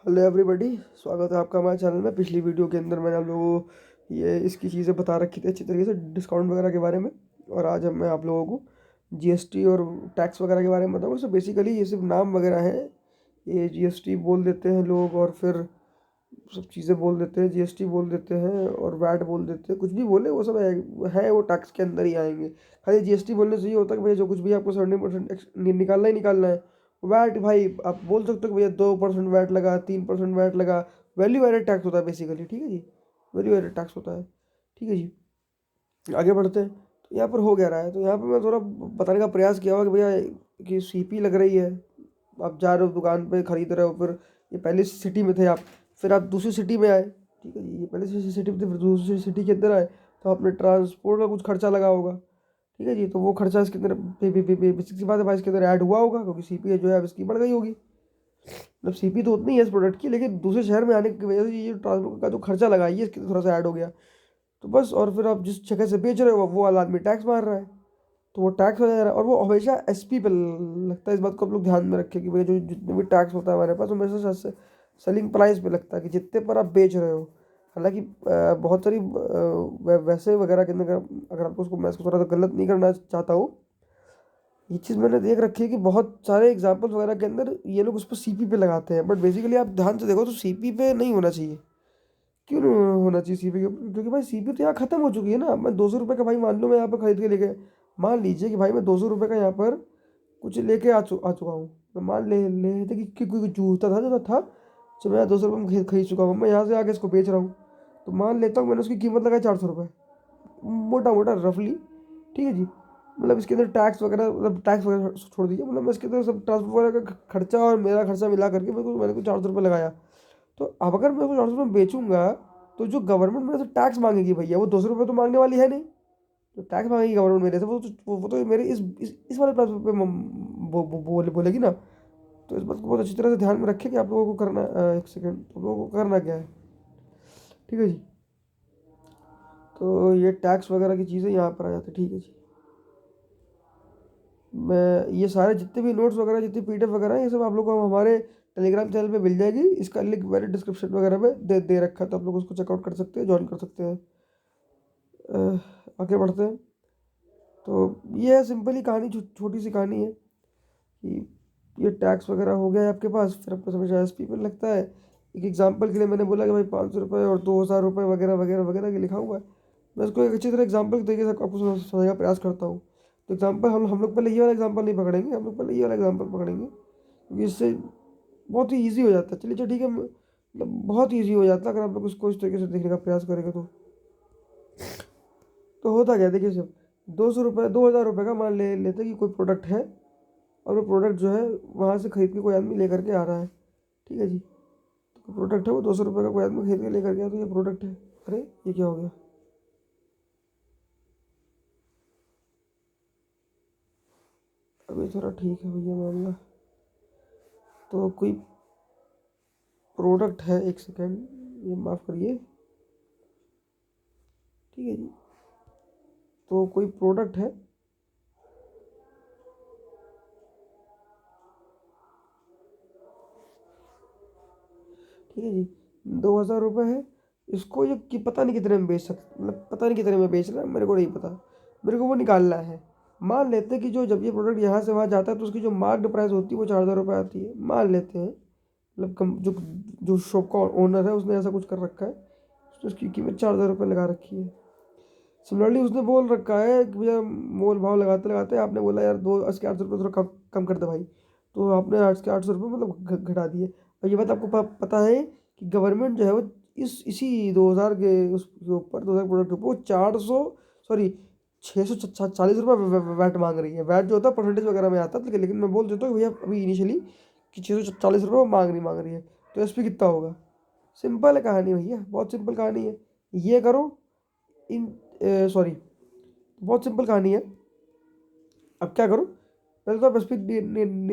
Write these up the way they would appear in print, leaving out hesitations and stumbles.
Hello everybody, स्वागत है आपका हमारे चैनल में। पिछली वीडियो के अंदर मैंने आप लोगों को ये इसकी चीज़ें बता रखी थी अच्छी तरीके से, डिस्काउंट वगैरह के बारे में। और आज मैं आप लोगों को जीएसटी और टैक्स वगैरह के बारे में बताऊँगा। सो बेसिकली ये सिर्फ नाम वगैरह है। ये जीएसटी बोल देते हैं लोग और फिर सब चीज़ें बोल देते हैं, जीएसटी बोल देते हैं और वैट बोल देते हैं। कुछ भी बोले वो सब है वो टैक्स के अंदर ही आएंगे। खाली जीएसटी बोलने से ये होता है कि भैया जो कुछ भी आपको 70% निकालना ही निकालना है। वैट भाई आप बोल सकते हो कि भैया 2% वैट लगा, 3% वैट लगा। वैल्यू एडेड टैक्स होता है बेसिकली, ठीक है जी। वैल्यू एडेड टैक्स होता है, ठीक है जी। आगे बढ़ते हैं। तो यहाँ पर हो क्या रहा है, तो यहाँ पर मैं थोड़ा बताने का प्रयास किया हुआ कि भैया कि सीपी लग रही है। आप जा रहे हो दुकान पे खरीद रहे हो, फिर ये पहले सिटी में थे आप, फिर आप दूसरी सिटी में आए, ठीक है जी। ये पहले से सिटी में थे, फिर दूसरी सिटी के अंदर आए, तो आपने ट्रांसपोर्ट का कुछ खर्चा लगा होगा, ठीक है जी। तो वो खर्चा इसके अंदर बेसिक सी बात है भाई, इसके अंदर ऐड हुआ होगा क्योंकि सीपी जो है अब इसकी बढ़ गई होगी। मतलब सीपी तो उतनी है इस प्रोडक्ट की, लेकिन दूसरे शहर में आने की वजह से ये ट्रांसपोर्ट का जो खर्चा लगा है ये इसके थोड़ा सा ऐड हो गया। तो बस, और फिर आप जिस जगह से बेच रहे हो वो वाला आदमी टैक्स मार रहा है, तो वो टैक्स हो जा रहा है। और वो हमेशा एसपी पे लगता है। इस बात को आप लोग ध्यान में रखें कि भैया जो जितने भी टैक्स होता है हमारे पास, वो हमेशा सेलिंग प्राइस पे लगता है कि जितने पर आप बेच रहे हो। हालांकि बहुत सारी वैसे वगैरह के अंदर अगर आपको उसको, मैं इसको थोड़ा सा गलत नहीं करना चाहता हूँ। ये चीज़ मैंने देख रखी है कि बहुत सारे एग्जाम्पल्स वगैरह के अंदर ये लोग उस पर सीपी पे लगाते हैं, बट बेसिकली आप ध्यान से देखो तो सीपी पे नहीं होना चाहिए। क्यों नहीं होना चाहिए सीपी के ऊपर? क्योंकि भाई सीपी तो यहाँ खत्म हो चुकी है ना। मैं 200 रुपये का भाई मान लो मैं यहाँ पर खरीद के लेके, मान लीजिए कि भाई मैं 200 रुपये का यहाँ पर कुछ लेके आ चुका हूँ। मैं मान ले लेते कि कोई जूता था जो था, जो मैं 200 रुपये में खरीद चुका हूँ, मैं यहाँ से आके इसको बेच रहा हूँ। तो मान लेता हूँ मैंने उसकी कीमत लगाई 400 रुपये, मोटा मोटा रफली, ठीक है जी। मतलब इसके अंदर टैक्स वगैरह, मतलब टैक्स वगैरह छोड़ दीजिए, मतलब मैं इसके अंदर सब ट्रांसपोर्ट वगैरह का खर्चा और मेरा खर्चा मिला करके मैंने को 400 रुपये लगाया। तो अब अगर मैं उसको 400 रुपये में बेचूंगा, तो जो गवर्नमेंट मेरे से टैक्स मांगेगी भैया, वो 200 रुपये तो मांगने वाली है नहीं। तो टैक्स मांगेगी गवर्नमेंट मेरे से, वो तो मेरे इस वाले प्राइस पे बोलेगी ना। तो इस बात को बहुत अच्छी तरह से ध्यान में रखें कि आप लोगों को करना, एक सेकेंड, आप लोगों को करना क्या है, ठीक है जी। तो ये टैक्स वगैरह की चीज़ें यहाँ पर आ जाती है, ठीक है जी। मैं ये सारे जितने भी नोट्स वगैरह, जितनी पीडीएफ वगैरह है, ये सब आप लोग को हमारे टेलीग्राम चैनल पे मिल जाएगी। इसका लिंक मैंने डिस्क्रिप्शन वगैरह में दे रखा है, तो आप लोग उसको चेकआउट कर सकते हैं, ज्वाइन कर सकते हैं। आगे बढ़ते हैं। तो ये है सिंपली कहानी, छोटी सी कहानी है कि ये टैक्स वगैरह हो गया है आपके पास, फिर आपको हमेशा एसपी पे लगता है। एक एग्जांपल के लिए मैंने बोला कि भाई 500 रुपये और 2000 रुपये वगैरह वगैरह वगैरह के लिखा हुआ है। मैं इसको एक अच्छी तरह एग्जांपल के तरीके से आपको समझाने का प्रयास करता हूँ। तो एग्जांपल हम लोग पहले ये वाला एग्जांपल नहीं पकड़ेंगे, हम लोग पहले ये वाला एग्जांपल पकड़ेंगे क्योंकि इससे बहुत ही ईजी हो जाता है। चलिए ठीक है, मतलब बहुत ईजी हो जाता है अगर आप लोग उसको इस तरीके से देखने का प्रयास करेंगे तो होता क्या है, देखिए सब 200 रुपये 2000 रुपये का मान ले लेते हैं कि कोई प्रोडक्ट है, और वो प्रोडक्ट जो है वहाँ से खरीद के कोई आदमी लेकर के आ रहा है, ठीक है जी। तो प्रोडक्ट है वो 200 रुपये का कोई आदमी खरीद के लेकर गया, तो ये प्रोडक्ट है। अरे ये क्या हो गया, अभी थोड़ा ठीक है भैया मामला। तो कोई प्रोडक्ट है, एक सेकेंड, ये माफ़ करिए, ठीक है जी। तो कोई प्रोडक्ट है, ठीक है जी, 2000 रुपये है। इसको ये कि पता नहीं कितने में बेच सकते, मतलब पता नहीं कितने में बेच रहा है, मेरे को नहीं पता। मेरे को वो निकालना है। मान लेते हैं कि जो जब ये प्रोडक्ट यहाँ से वहाँ जाता है तो उसकी जो मार्क्ड प्राइस होती है वो 4000 रुपये आती है, मान लेते हैं। मतलब कम जो जो शॉप का ओनर है उसने ऐसा कुछ कर रखा है, तो उसकी कीमत 4000 रुपये लगा रखी है। सिमिलरली उसने बोल रखा है कि भैया मोल भाव लगाते लगाते आपने बोला यार 800 रुपये थोड़ा कम कम कर दे भाई, तो आपने 800 रुपये मतलब घटा दिए। और ये बात आपको पता है कि गवर्नमेंट जो है वो इसी 2000 के उसके ऊपर, 2000 प्रोडक्ट के ऊपर वो 400, सॉरी 640 रुपये वैट मांग रही है। वैट जो होता है परसेंटेज वगैरह में आता है, लेकिन मैं बोल देता हूँ कि भैया अभी इनिशियली कि 640 रुपये वो मांग रही है। तो एसपी कितना होगा? सिंपल है कहानी भैया, बहुत सिंपल कहानी है। ये करो इन, सॉरी, बहुत सिंपल कहानी है। अब क्या करो, पहले तो आप एसपी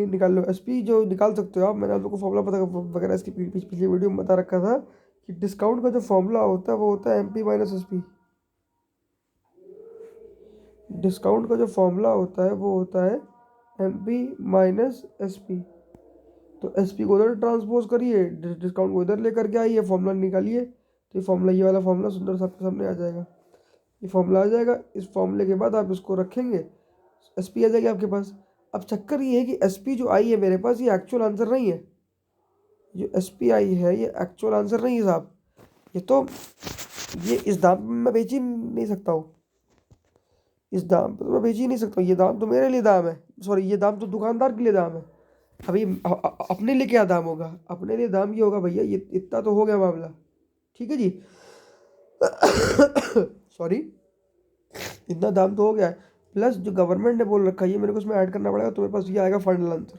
निकाल लो। एसपी जो निकाल सकते हो आप, मैंने आप लोग को फॉर्मूला पता वगैरह इसकी पिछली वीडियो में बता रखा था कि डिस्काउंट का जो फॉर्मूला होता है वो होता है एमपी माइनस एसपी। डिस्काउंट का जो फॉर्मूला होता है वो होता है एमपी माइनस एसपी। तो एसपी को उधर ट्रांसपोज करिए, डिस्काउंट को इधर लेकर के आइए, फॉर्मूला निकालिए, तो ये फॉर्मूला, ये वाला फॉर्मूला सुंदर सा आपके सामने आ जाएगा। ये फॉर्मूला आ जाएगा, इस फॉर्मूले के बाद आप इसको रखेंगे, एसपी आ जाएगी आपके पास। अब चक्कर ये है कि एसपी जो आई है मेरे पास, ये एक्चुअल आंसर नहीं है। जो एसपी आई है ये एक्चुअल आंसर नहीं है साहब। ये तो, ये इस दाम पे मैं बेच ही नहीं सकता हूँ, इस दाम पे तो मैं बेच ही नहीं सकता हूँ। ये दाम तो मेरे लिए दाम है, सॉरी, ये दाम तो दुकानदार के लिए दाम है। अभी अपने लिए क्या दाम होगा? अपने लिए दाम ये होगा भैया, ये इतना तो हो गया मामला, ठीक है जी। सॉरी, इतना दाम तो हो गया है। प्लस जो गवर्नमेंट ने बोल रखा है, ये मेरे को उसमें ऐड करना पड़ेगा। तुम्हारे पास ये आएगा फाइनल आंसर,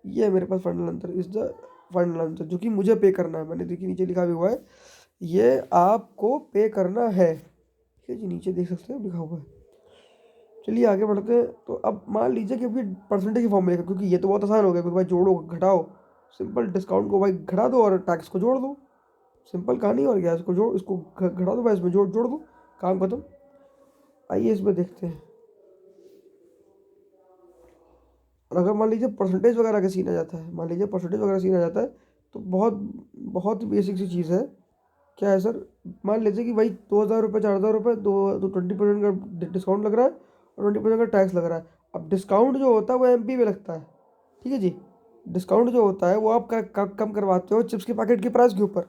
ये है मेरे पास final answer, is the final answer, जो कि मुझे पे करना है। मैंने देखिए नीचे लिखा भी हुआ है, ये आपको पे करना है, ठीक है जी, नीचे देख सकते हैं लिखा हुआ है। चलिए आगे बढ़ते हैं। तो अब मान लीजिए कि अभी परसेंटेज की फॉर्मूले का, क्योंकि ये तो बहुत आसान हो गया, क्योंकि भाई जोड़ो घटाओ, सिंपल, डिस्काउंट को भाई घटा दो और टैक्स को जोड़ दो, सिंपल कहानी। और क्या, इसको जोड़, इसको घटा दो भाई, इसमें जोड़ जोड़ दो, काम खत्म। आइए इसमें देखते हैं। और अगर मान लीजिए परसेंटेज वगैरह का सीन आ जाता है, मान लीजिए परसेंटेज वगैरह सीन आ जाता है, तो बहुत बहुत बेसिक सी चीज़ है। क्या है सर? मान लीजिए कि भाई 2,000 रुपये, 4,000 रुपये, दो 20% का डिस्काउंट लग रहा है और 20% का टैक्स लग रहा है। अब डिस्काउंट जो होता है वो एमपी में लगता है, ठीक है जी। डिस्काउंट जो होता है वो आप कम करवाते हो चिप्स के पैकेट की प्राइस के ऊपर।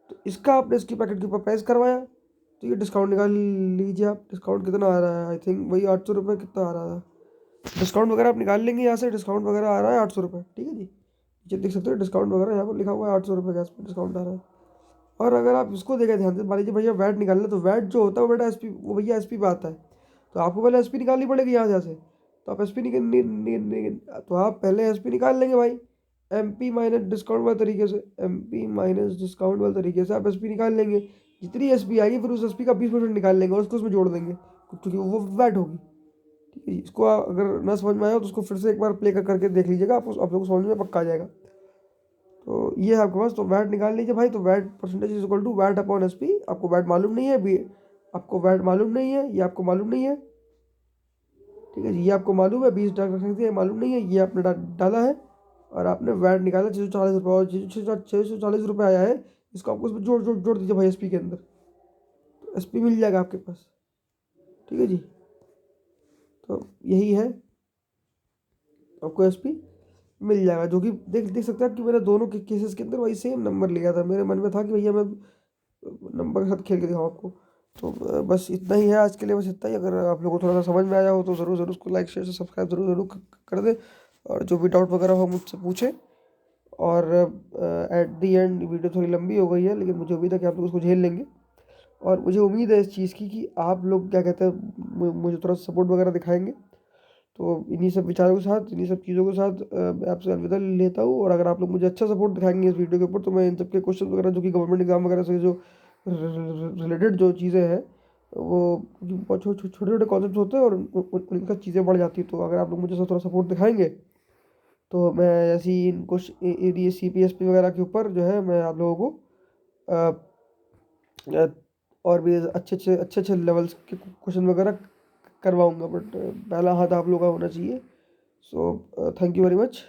तो इसका आपने इसकी पैकेट के ऊपर प्राइस करवाया, तो ये डिस्काउंट निकाल लीजिए आप। डिस्काउंट कितना आ रहा है? आई थिंक वही 800 रुपये कितना आ रहा है। डिस्काउंट वगैरह आप निकाल लेंगे यहाँ से, डिस्काउंट वगैरह आ रहा है 800 रुपये, ठीक है जी। ये देख सकते हो डिस्काउंट वगैरह यहाँ पर लिखा हुआ है, 800 रुपये के आसपास डिस्काउंट आ रहा है। और अगर आप इसको देखें ध्यान से, मान लीजिए भैया वैट निकालना, तो वैट जो होता है वो बेटा एसपी, वो भैया एसपी पे आता है। तो आपको पहले एसपी निकालनी पड़ेगी यहाँ से। तो आप एसपी तो आप पहले एसपी निकाल लेंगे भाई, एमपी माइनस डिस्काउंट वाले तरीके से, एमपी माइनस डिस्काउंट वाले तरीके से आप एसपी निकाल लेंगे। जितनी एसपी आएगी फिर उस एसपी का 20% निकाल लेंगे और उसको उसमें जोड़ देंगे, क्योंकि वो वैट होगी, ठीक है जी। इसको अगर ना समझ में आया तो उसको फिर से एक बार प्ले करके देख लीजिएगा, आप लोग को समझ में पक्का आ जाएगा। तो ये है आपके पास। तो वैट निकाल लीजिए भाई। तो VAT percentage is equal to VAT upon SP. आपको वैट मालूम नहीं है भी, आपको वैट मालूम नहीं है, ये आपको मालूम नहीं है, ठीक है जी। ये आपको मालूम है 20 डाल सकते हैं, मालूम नहीं है, ये आपने डाला है और आपने वैट निकाला 640 रुपये, और 640 रुपये आया है, इसको आपको उसमें जोड़ जोड़ जोड़ दीजिए भाई एसपी के अंदर, तो एसपी मिल जाएगा आपके पास, ठीक है जी। तो यही है, आपको एसपी मिल जाएगा, जो कि देख देख सकते हैं कि मैंने दोनों के केसेस के अंदर वही सेम नंबर लिया था। मेरे मन में था कि भैया मैं नंबर के साथ खेल के दिखाऊँ आपको। तो बस इतना ही है आज के लिए, बस इतना ही। अगर आप लोगों को थोड़ा सा समझ में आया हो तो ज़रूर ज़रूर उसको लाइक शेयर से सब्सक्राइब ज़रूर ज़रूर कर दें, और जो भी डाउट वगैरह हो मुझसे पूछें। और एट दी एंड वीडियो थोड़ी लंबी हो गई है, लेकिन मुझे उम्मीद है कि आप लोग उसको झेल लेंगे। और मुझे उम्मीद है इस चीज़ की कि आप लोग क्या कहते हैं, मुझे थोड़ा सपोर्ट वगैरह दिखाएंगे। तो इन्हीं सब विचारों के साथ, इन्हीं सब चीज़ों के साथ मैं आपसे अलविदा लेता हूँ। और अगर आप लोग मुझे अच्छा सपोर्ट दिखाएंगे इस वीडियो के ऊपर, तो मैं इन सब के क्वेश्चन वगैरह जो कि गवर्नमेंट एग्जाम वगैरह से जो रिलेटेड जो चीज़ें हैं, वो बहुत छोटे छोटे कॉन्सेप्ट होते हैं और उनका चीज़ें बढ़ जाती है। तो अगर आप लोग मुझे थोड़ा सपोर्ट दिखाएंगे, तो मैं ऐसी इन CPSP वगैरह के ऊपर जो है, मैं आप लोगों को और भी अच्छे अच्छे लेवल्स के क्वेश्चन वगैरह करवाऊंगा। बट पहला हाथ आप लोगों का होना चाहिए। So thank you very much.